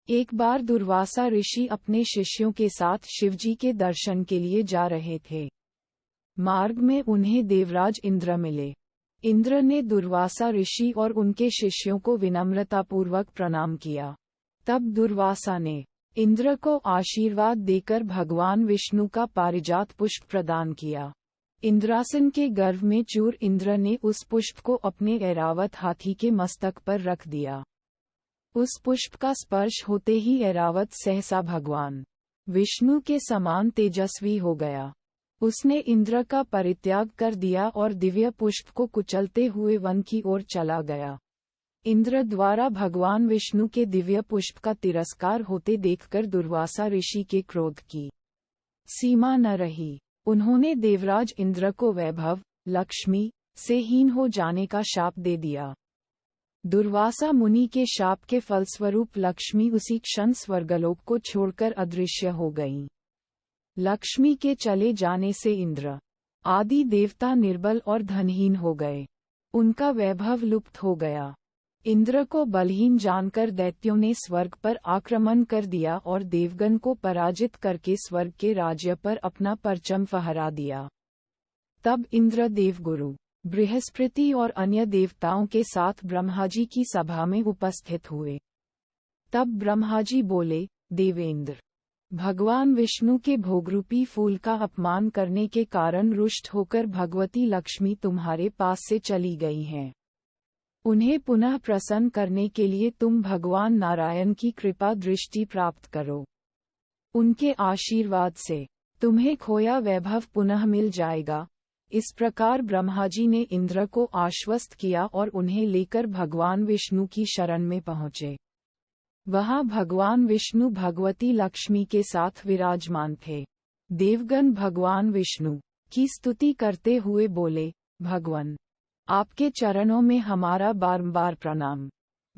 एक बार दुर्वासा ऋषि अपने शिष्यों के साथ शिवजी के दर्शन के लिए जा रहे थे। मार्ग में उन्हें देवराज इंद्र मिले। इंद्र ने दुर्वासा ऋषि और उनके शिष्यों को विनम्रतापूर्वक प्रणाम किया। तब दुर्वासा ने इंद्र को आशीर्वाद देकर भगवान विष्णु का पारिजात पुष्प प्रदान किया। इंद्रासन के गर्भ में चूर इंद्र ने उस पुष्प को अपने ऐरावत हाथी के मस्तक पर रख दिया। उस पुष्प का स्पर्श होते ही ऐरावत सहसा भगवान विष्णु के समान तेजस्वी हो गया। उसने इंद्र का परित्याग कर दिया और दिव्य पुष्प को कुचलते हुए वन की ओर चला गया। इंद्र द्वारा भगवान विष्णु के दिव्य पुष्प का तिरस्कार होते देखकर दुर्वासा ऋषि के क्रोध की सीमा न रही। उन्होंने देवराज इंद्र को वैभव, लक्ष्मी से हीन हो जाने का शाप दे दिया। दुर्वासा मुनि के शाप के फलस्वरूप लक्ष्मी उसी क्षण स्वर्गलोक को छोड़कर अदृश्य हो गईं। लक्ष्मी के चले जाने से इंद्र आदि देवता निर्बल और धनहीन हो गए। उनका वैभव लुप्त हो गया। इंद्र को बलहीन जानकर दैत्यों ने स्वर्ग पर आक्रमण कर दिया और देवगण को पराजित करके स्वर्ग के राज्य पर अपना परचम फहरा दिया। तब इंद्र देवगुरु बृहस्पति और अन्य देवताओं के साथ ब्रह्माजी की सभा में उपस्थित हुए। तब ब्रह्माजी बोले, देवेंद्र, भगवान विष्णु के भोगरूपी फूल का अपमान करने के कारण रुष्ट होकर भगवती लक्ष्मी तुम्हारे पास से चली गई हैं। उन्हें पुनः प्रसन्न करने के लिए तुम भगवान नारायण की कृपा दृष्टि प्राप्त करो। उनके आशीर्वाद से तुम्हें खोया वैभव पुनः मिल जाएगा। इस प्रकार ब्रह्माजी ने इंद्र को आश्वस्त किया और उन्हें लेकर भगवान विष्णु की शरण में पहुँचे। वहां भगवान विष्णु भगवती लक्ष्मी के साथ विराजमान थे। देवगण भगवान विष्णु की स्तुति करते हुए बोले, भगवान, आपके चरणों में हमारा बारंबार प्रणाम।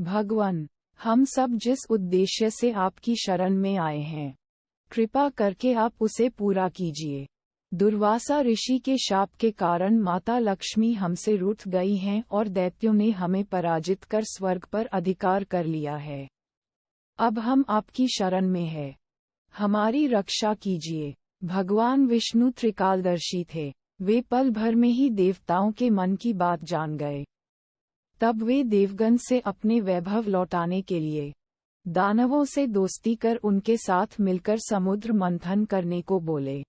भगवान, हम सब जिस उद्देश्य से आपकी शरण में आए हैं, कृपा करके आप उसे पूरा कीजिए। दुर्वासा ऋषि के शाप के कारण माता लक्ष्मी हमसे रूठ गई हैं और दैत्यों ने हमें पराजित कर स्वर्ग पर अधिकार कर लिया है। अब हम आपकी शरण में हैं। हमारी रक्षा कीजिए। भगवान विष्णु त्रिकालदर्शी थे। वे पल भर में ही देवताओं के मन की बात जान गए। तब वे देवगण से अपने वैभव लौटाने के लिए दानवों से दोस्ती कर उनके साथ मिलकर समुद्र मंथन करने को बोले।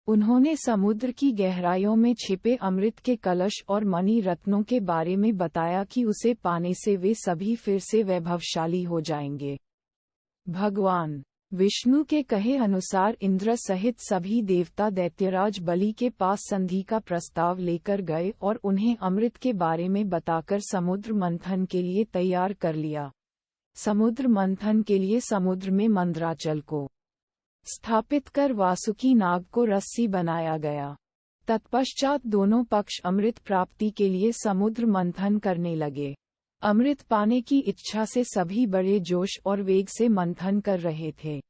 उन्होंने समुद्र की गहराइयों में छिपे अमृत के कलश और मणि रत्नों के बारे में बताया कि उसे पाने से वे सभी फिर से वैभवशाली हो जाएंगे। भगवान विष्णु के कहे अनुसार इंद्र सहित सभी देवता दैत्यराज बलि के पास संधि का प्रस्ताव लेकर गए और उन्हें अमृत के बारे में बताकर समुद्र मंथन के लिए तैयार कर लिया। समुद्र मंथन के लिए समुद्र में मंदराचल को स्थापित कर वासुकी नाग को रस्सी बनाया गया। तत्पश्चात दोनों पक्ष अमृत प्राप्ति के लिए समुद्र मंथन करने लगे। अमृत पाने की इच्छा से सभी बड़े जोश और वेग से मंथन कर रहे थे।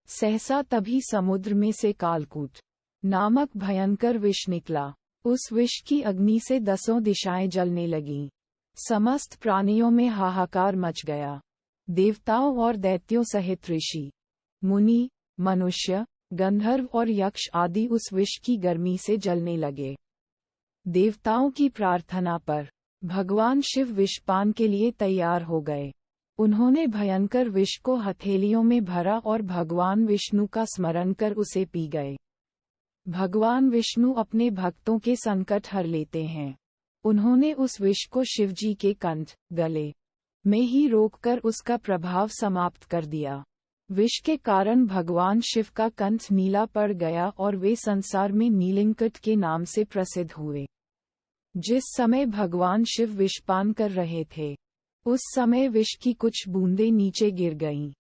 सहसा तभी समुद्र में से कालकूट नामक भयंकर विष निकला। उस विष की अग्नि से 10 दिशाएं जलने लगीं। समस्त प्राणियों में हाहाकार मच गया। देवताओं और दैत्यों सहित ऋषि, मुनि, मनुष्य, गंधर्व और यक्ष आदि उस विष की गर्मी से जलने लगे। देवताओं की प्रार्थना पर भगवान शिव विषपान के लिए तैयार हो गए। उन्होंने भयंकर विष को हथेलियों में भरा और भगवान विष्णु का स्मरण कर उसे पी गए। भगवान विष्णु अपने भक्तों के संकट हर लेते हैं। उन्होंने उस विष को शिवजी के कंठ, गले में ही रोककर उसका प्रभाव समाप्त कर दिया। विष के कारण भगवान शिव का कंठ नीला पड़ गया और वे संसार में नीलिंकट के नाम से प्रसिद्ध हुए। जिस समय भगवान शिव विषपान कर रहे थे, उस समय विष की कुछ बूंदें नीचे गिर गईं,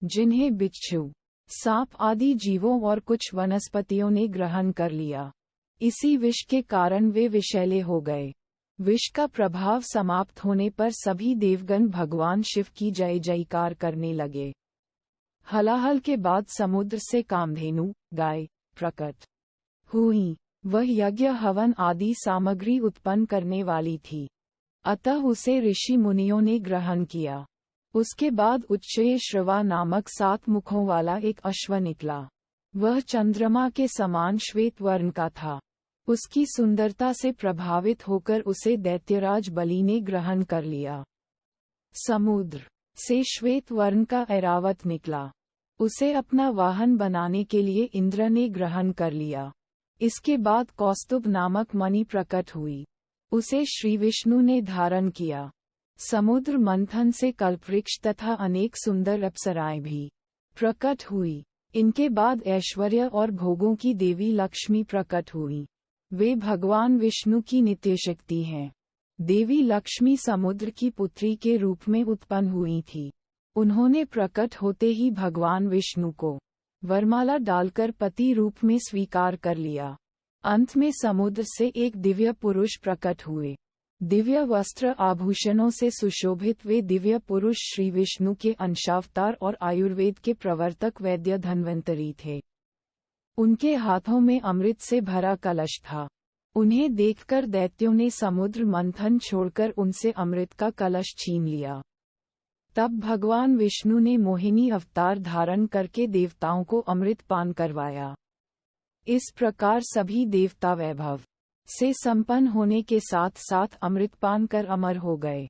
जिन्हें बिच्छू, सांप आदि जीवों और कुछ वनस्पतियों ने ग्रहण कर लिया। इसी विष के कारण वे विषैले हो गए। विष का प्रभाव समाप्त होने पर सभी देवगण भगवान शिव की जय जयकार करने लगे। हलाहल के बाद समुद्र से कामधेनु, गाय, प्रकट हुई। वह यज्ञ हवन आदि सामग्री उत्पन्न करने वाली थी। अतः उसे ऋषि मुनियों ने ग्रहण किया। उसके बाद उच्चय श्रवा नामक 7 मुखों वाला एक अश्व निकला। वह चंद्रमा के समान श्वेत वर्ण का था। उसकी सुंदरता से प्रभावित होकर उसे दैत्यराज बलि ने ग्रहण कर लिया। समुद्र से श्वेत वर्ण का ऐरावत निकला। उसे अपना वाहन बनाने के लिए इंद्र ने ग्रहण कर लिया। इसके बाद कौस्तुभ नामक मणि प्रकट हुई। उसे श्री विष्णु ने धारण किया। समुद्र मंथन से कल्पवृक्ष तथा अनेक सुंदर अप्सराएं भी प्रकट हुई। इनके बाद ऐश्वर्य और भोगों की देवी लक्ष्मी प्रकट हुई। वे भगवान विष्णु की नित्य शक्ति हैं। देवी लक्ष्मी समुद्र की पुत्री के रूप में उत्पन्न हुई थी। उन्होंने प्रकट होते ही भगवान विष्णु को वरमाला डालकर पति रूप में स्वीकार कर लिया। अंत में समुद्र से एक दिव्य पुरुष प्रकट हुए। दिव्य वस्त्र आभूषणों से सुशोभित वे दिव्य पुरुष श्री विष्णु के अंशावतार और आयुर्वेद के प्रवर्तक वैद्य धन्वंतरी थे। उनके हाथों में अमृत से भरा कलश था। उन्हें देखकर दैत्यों ने समुद्र मंथन छोड़कर उनसे अमृत का कलश छीन लिया। तब भगवान विष्णु ने मोहिनी अवतार धारण करके देवताओं को अमृत पान करवाया। इस प्रकार सभी देवता वैभव से संपन्न होने के साथ साथ अमृत पान कर अमर हो गए।